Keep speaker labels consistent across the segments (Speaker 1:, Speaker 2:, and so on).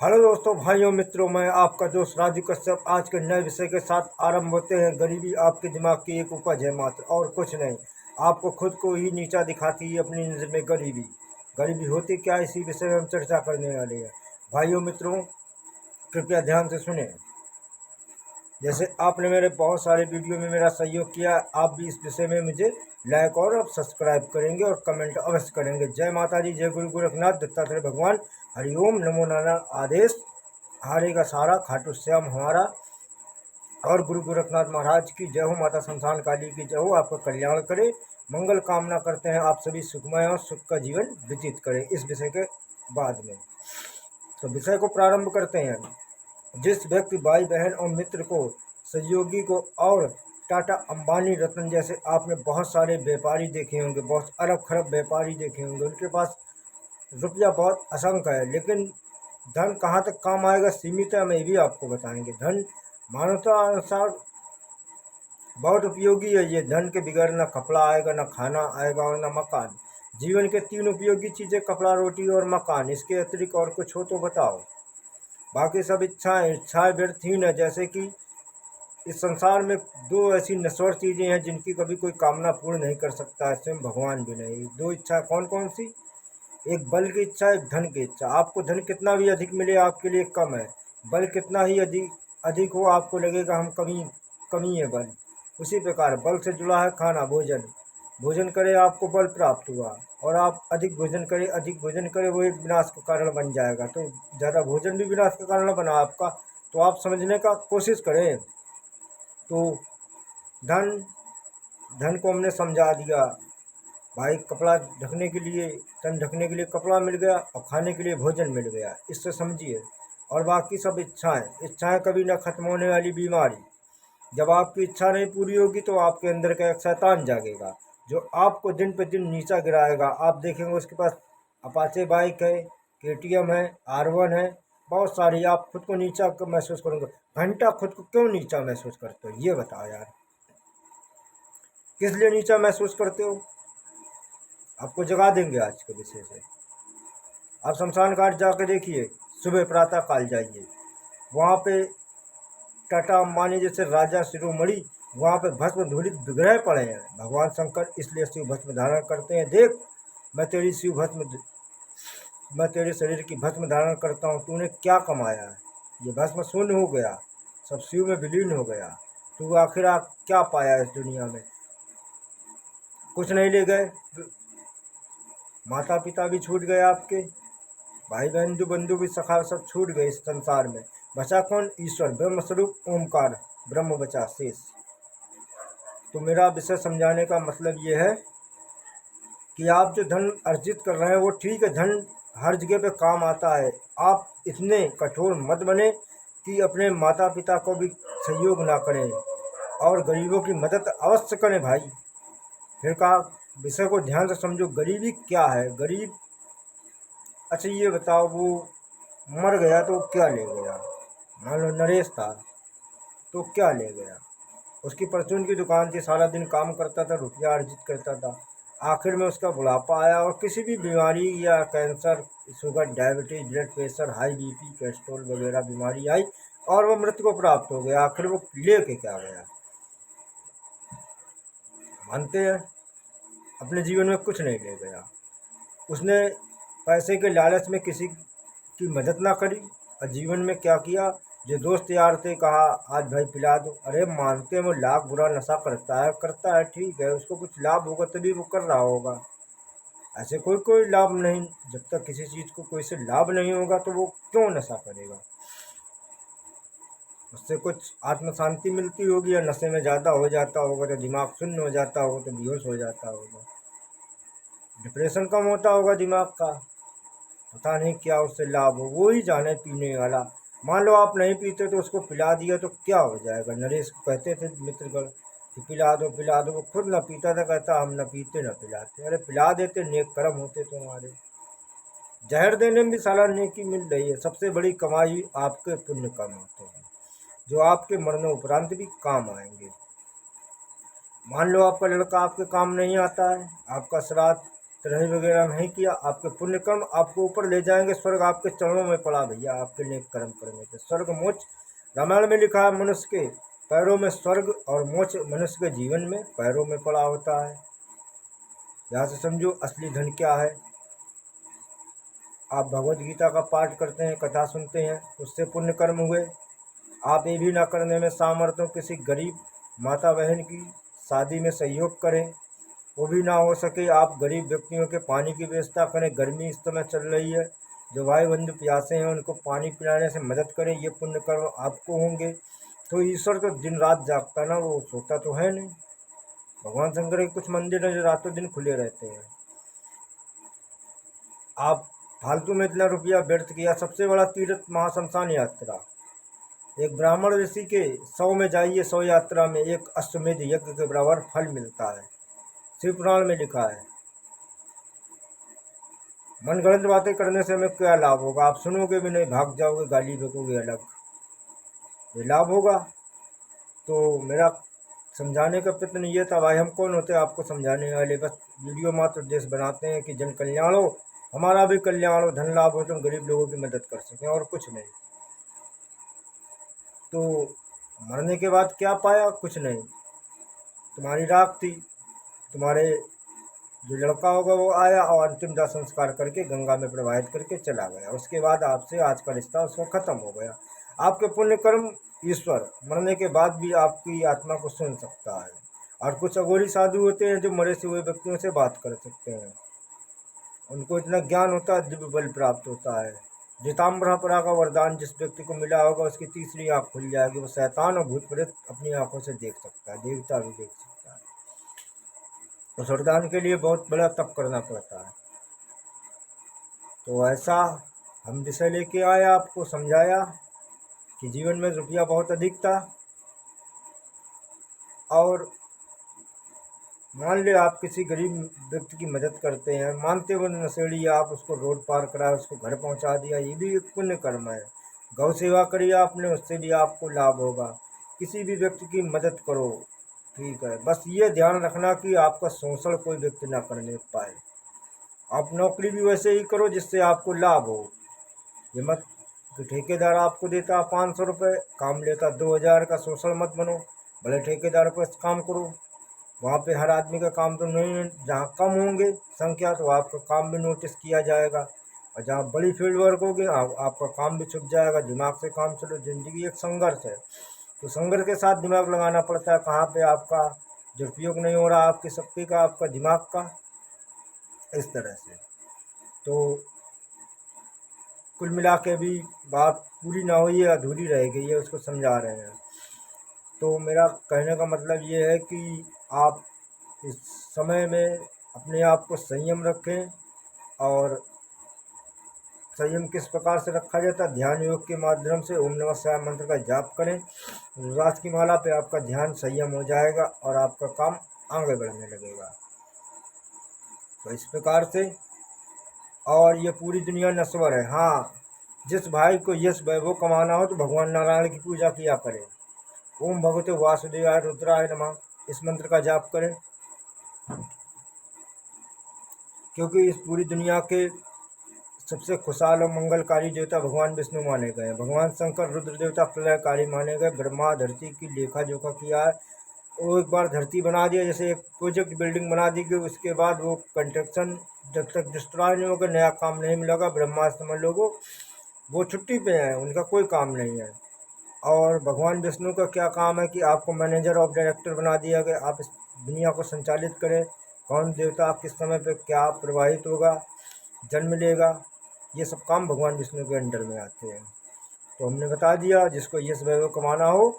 Speaker 1: Hello दोस्तों, भाइयों, मित्रों, मैं आपका दोस्त राजू कश्यप आज के नए विषय के साथ आरंभ होते हैं। गरीबी आपके दिमाग की एक उपज है मात्र, और कुछ नहीं। आपको खुद को ही नीचा दिखाती है अपनी नज़र में गरीबी। गरीबी होती क्या है, इसी विषय में हम चर्चा करने वाले हैं। भाइयों, मित्रों, कृपया ध्यान से सुने। जैसे आपने मेरे बहुत सारे वीडियो में मेरा सहयोग किया, आप भी इस विषय में मुझे लाइक और सब्सक्राइब करेंगे और कमेंट अवश्य करेंगे। जय माता दी, जय गुरु गोरखनाथ दत्तात्रेय भगवान, हरिओम, नमो नारायण। आदेश हारे का सारा, खाटू श्याम हमारा, और गुरु गोरखनाथ महाराज की जय हो। माता संस्थान काली की जय हो। आपका कल्याण करे, मंगल कामना करते हैं। आप सभी सुखमय और सुख का जीवन व्यतीत करें। इस विषय के बाद में तो विषय को प्रारंभ करते हैं। जिस व्यक्ति, भाई बहन और मित्र को, सहयोगी को और टाटा, अंबानी, रतन जैसे आपने बहुत सारे व्यापारी देखे होंगे, बहुत अरब खरब व्यापारी देखे होंगे, उनके पास रुपया बहुत असंख्य है, लेकिन धन कहाँ तक काम आएगा सीमित है। हमें भी आपको बताएंगे। धन मानवता अनुसार बहुत उपयोगी है। ये धन के बिगड़ ना कपड़ा आएगा, ना खाना आएगा और ना मकान। जीवन के तीन उपयोगी चीज़ें, कपड़ा, रोटी और मकान। इसके अतिरिक्त और कुछ हो तो बताओ। बाकी सब इच्छाएं व्यर्थहीन है। जैसे कि इस संसार में दो ऐसी नश्वर चीज़ें हैं जिनकी कभी कोई कामना पूर्ण नहीं कर सकता है, स्वयं भगवान भी नहीं। दो इच्छा कौन कौन सी? एक बल की इच्छा, एक धन की इच्छा। आपको धन कितना भी अधिक मिले आपके लिए कम है। बल कितना ही अधिक अधिक हो, आपको लगेगा हम कमी कमी है बल। उसी प्रकार बल से जुड़ा है खाना, भोजन। भोजन करे आपको बल प्राप्त हुआ, और आप अधिक भोजन करे वो एक विनाश का कारण बन जाएगा। तो ज़्यादा भोजन भी विनाश का कारण बना आपका। तो आप समझने का कोशिश करें। तो धन धन को हमने समझा दिया। भाई, कपड़ा ढकने के लिए, तन ढकने के लिए कपड़ा मिल गया और खाने के लिए भोजन मिल गया, इससे समझिए। और बाकी सब इच्छाएं कभी ना खत्म होने वाली बीमारी। जब आपकी इच्छा नहीं पूरी होगी तो आपके अंदर का एक शैतान जागेगा, जो आपको दिन पे दिन नीचा गिराएगा। आप देखेंगे उसके पास अपाचे बाइक है, केटीएम है, R1 है, बहुत सारी। आप खुद को नीचा महसूस करोगे। घंटा खुद को क्यों नीचा महसूस करते हो, ये बताओ यार। किस लिए नीचा महसूस करते हो? आपको जगा देंगे आज के विषय से। आप शमशान घाट जाकर देखिए, सुबह प्रातः काल जाइए, वहाँ पे टाटा अंबानी जैसे राजा शिरोमणि, वहाँ पे भस्म धूलित विग्रह पड़े हैं। भगवान शंकर इसलिए शिव भस्म धारण करते हैं। देख, मैं तेरे शरीर की भस्म धारण करता हूँ, तूने क्या कमाया है? ये भस्म शून्य हो गया, सब शिव में विलीन हो गया। तू आखिर क्या पाया इस दुनिया में? कुछ नहीं ले गए। माता पिता भी छूट गए आपके, भाई बंधु बंधु भी, सखा, सब छूट गए इस संसार में। बचा कौन? ईश्वर, ब्रह्म स्वरूप ओमकार ब्रह्म बचा शेष। तो मेरा विषय समझाने का मतलब ये है कि आप जो धन अर्जित कर रहे हैं वो ठीक है, धन हर जगह पे काम आता है। आप इतने कठोर मत बने कि अपने माता पिता को भी सहयोग ना करें, और गरीबों की मदद अवश्य करें भाई। फिर कहा, विषय को ध्यान से समझो। गरीबी क्या है? गरीब, अच्छा ये बताओ, वो मर गया तो क्या ले गया? मान लो नरेश था तो क्या ले गया? उसकी परचून की दुकान थी, सारा दिन काम करता था, रुपया अर्जित करता था। आखिर में उसका बुढ़ापा आया और किसी भी बीमारी या cancer, sugar, diabetes, blood pressure, high BP, cholesterol वगैरह बीमारी आई और वो मृत्यु को प्राप्त हो गया। आखिर वो लेके क्या गया? मानते हैं अपने जीवन में कुछ नहीं ले गया। उसने पैसे के लालच में किसी की मदद ना करी, और जीवन में क्या किया? जो दोस्त यार थे, कहा आज भाई पिला दो। अरे मानते हैं वो लाख बुरा नशा करता है, ठीक है, उसको कुछ लाभ होगा तभी वो कर रहा होगा। ऐसे कोई कोई लाभ नहीं, जब तक किसी चीज़ को कोई से लाभ नहीं होगा तो वो क्यों नशा करेगा? उससे कुछ आत्म शांति मिलती होगी, या नशे में ज़्यादा हो जाता होगा तो दिमाग शून्य हो जाता होगा, तो बेहोश हो जाता होगा, डिप्रेशन कम होता होगा दिमाग का। पता नहीं क्या उससे लाभ हो, वो ही जाने पीने वाला। मान लो आप नहीं पीते तो उसको पिला दिया तो क्या हो जाएगा? नरेश को कहते थे मित्रगण कि पिला दो पिला दो, वो खुद न पीता था, कहता हम न पीते न पिलाते। अरे पिला देते, नेक कर्म होते तुम्हारे। जहर देने में भी साला नेकी मिल रही है। सबसे बड़ी कमाई आपके पुण्य कर्म होते हैं, जो आपके मरणोपरांत भी काम आएंगे। मान लो आपका लड़का आपके काम नहीं आता है, आपका श्राद्ध त्रही वगैरह नहीं किया, आपके पुण्य कर्म आपको ऊपर ले जाएंगे, स्वर्ग आपके चरणों में पड़ा भैया, आपके नेक कर्म करने के। स्वर्ग मोक्ष रामायण में लिखा है, मनुष्य के पैरों में स्वर्ग और मोक्ष मनुष्य के जीवन में पैरों में पड़ा होता है। यहाँ से समझो असली धन क्या है। आप भगवत गीता का पाठ करते हैं, कथा सुनते हैं, उससे पुण्य कर्म हुए। आप ये भी ना करने में सामर्थ्य हो, किसी गरीब माता बहन की शादी में सहयोग करें, वो भी ना हो सके आप गरीब व्यक्तियों के पानी की व्यवस्था करें। गर्मी इस समय चल रही है, जो भाई बंधु प्यासे हैं उनको पानी पिलाने से मदद करें, ये पुण्य कर्म आपको होंगे। तो ईश्वर तो दिन रात जागता ना, वो सोता तो है नहीं। भगवान शंकर के कुछ मंदिर हैं जो रातों दिन खुले रहते हैं। आप फालतू में इतना रुपया व्यर्थ किया। सबसे बड़ा तीर्थ महाशमशान यात्रा, एक ब्राह्मण ऋषि के 100 में जाइए, 100 यात्रा में एक अश्वमेध यज्ञ के बराबर फल मिलता है, शिव पुराण में लिखा है। मनगढ़ंत बातें करने से हमें क्या लाभ होगा? आप सुनोगे भी नहीं, भाग जाओगे, गाली बकोगे अलग, ये लाभ होगा? तो मेरा समझाने का प्रयत्न ये था, भाई हम कौन होते हैं आपको समझाने वाले, बस वीडियो मात्र उद्देश्य बनाते हैं कि जन कल्याण हो, हमारा भी कल्याण हो, धन लाभ हो, तो गरीब लोगों की मदद कर सकें, और कुछ नहीं। तो मरने के बाद क्या पाया? कुछ नहीं। तुम्हारी राख थी, तुम्हारे जो लड़का होगा वो आया और अंतिम दाह संस्कार करके गंगा में प्रवाहित करके चला गया। उसके बाद आपसे आज का रिश्ता उसका खत्म हो गया। आपके पुण्य कर्म ईश्वर मरने के बाद भी आपकी आत्मा को सुन सकता है। और कुछ अघोरी साधु होते हैं जो मरे से हुए व्यक्तियों से बात कर सकते हैं, उनको इतना ज्ञान होता है, दिव्य बल प्राप्त होता है। जिताम्बरा का वरदान जिस व्यक्ति को मिला होगा उसकी तीसरी आँख खुल जाएगी, वो शैतान और भूत प्रेत अपनी आंखों से देख सकता है, देवता भी देख सकता है। उस वरदान के लिए बहुत बड़ा तप करना पड़ता है। तो ऐसा हम विषय लेके आए, आपको समझाया कि जीवन में रुपया बहुत अधिक था, और मान ले आप किसी गरीब व्यक्ति की मदद करते हैं, मानते हुए नशेड़ी, आप उसको रोड पार कराए, उसको घर पहुंचा दिया, ये भी एक पुण्य कर्म है। गौ सेवा करिए आपने, उससे भी आपको लाभ होगा। किसी भी व्यक्ति की मदद करो, ठीक है, बस ये ध्यान रखना कि आपका शोषण कोई व्यक्ति ना करने पाए। आप नौकरी भी वैसे ही करो जिससे आपको लाभ हो। ये मत कि ठेकेदार आपको देता 500 रुपये, काम लेता 2000 का, शोषण मत बनो। भले ठेकेदार पर काम करो, वहाँ पे हर आदमी का काम तो नहीं, जहाँ कम होंगे संख्या तो आपका काम भी नोटिस किया जाएगा, और जहाँ बड़ी फील्ड वर्क होगी आपका काम भी छुप जाएगा। दिमाग से काम चलो, ज़िंदगी एक संघर्ष है, तो संघर्ष के साथ दिमाग लगाना पड़ता है। कहाँ पे आपका दुरुपयोग नहीं हो रहा, आपकी शक्ति का, आपका दिमाग का, इस तरह से। तो कुल मिला के भी बात पूरी ना हुई है, अधूरी रह गई है, उसको समझा रहे हैं। तो मेरा कहने का मतलब ये है कि आप इस समय में अपने आप को संयम रखें, और संयम किस प्रकार से रखा जाता है? ध्यान योग के माध्यम से ओम नमः शिवाय मंत्र का जाप करें, रुद्राक्ष की माला पे आपका ध्यान संयम हो जाएगा और आपका काम आगे बढ़ने लगेगा। तो इस प्रकार से, और ये पूरी दुनिया नश्वर है। हाँ, जिस भाई को यश वैभव कमाना हो तो भगवान नारायण की पूजा किया करें। ओम भगवते वासुदेवाय रुद्राय नमः, इस मंत्र का जाप करें, क्योंकि इस पूरी दुनिया के सबसे खुशहाल और मंगलकारी देवता भगवान विष्णु माने गए हैं। भगवान शंकर रुद्र देवता प्रलयकारी माने गए। ब्रह्मा धरती की लेखा जोखा किया है, वो एक बार धरती बना दिया, जैसे एक प्रोजेक्ट बिल्डिंग बना दी गई, उसके बाद वो कंस्ट्रक्शन जब तक डिस्ट्रॉय नहीं होगा, नया काम नहीं मिलेगा। ब्रह्मा समझ लोगों वो छुट्टी पे हैं, उनका कोई काम नहीं है। और भगवान विष्णु का क्या काम है कि आपको मैनेजर ऑफ डायरेक्टर बना दिया गया, आप इस दुनिया को संचालित करें। कौन देवता किस समय पे क्या प्रवाहित होगा, जन्म लेगा, ये सब काम भगवान विष्णु के अंडर में आते हैं। तो हमने बता दिया, जिसको यश वैभव कमाना हो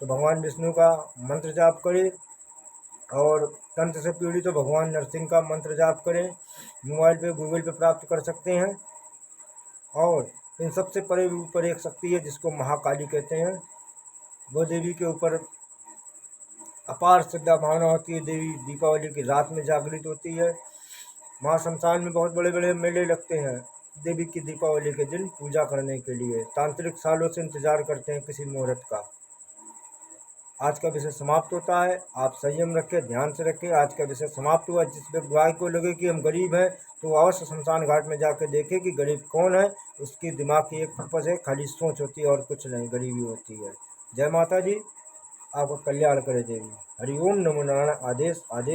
Speaker 1: तो भगवान विष्णु का मंत्र जाप करें, और तंत्र से पीड़ित तो भगवान नरसिंह का मंत्र जाप करें। मोबाइल पे गूगल पे प्राप्त कर सकते हैं। और इन सबसे परे ऊपर एक शक्ति है जिसको महाकाली कहते हैं, वो देवी के ऊपर अपार श्रद्धा भावना होती है। देवी दीपावली की रात में जागृत होती है। माँ शमशान में बहुत बड़े बड़े मेले लगते हैं देवी की दीपावली के दिन पूजा करने के लिए। तांत्रिक सालों से इंतजार करते हैं किसी मुहूर्त का। आज का विषय समाप्त होता है। आप संयम रखें, ध्यान से रखें। आज का विषय समाप्त हुआ। जिस व्यक्ति को लगे कि हम गरीब हैं तो अवश्य शमशान घाट में जाकर देखें कि गरीब कौन है। उसकी दिमाग की एक उपज है, खाली सोच होती है और कुछ नहीं, गरीबी होती है। जय माता जी, आपका कल्याण करे देवी। हरि ओम नमो नारायण। आदेश आदेश।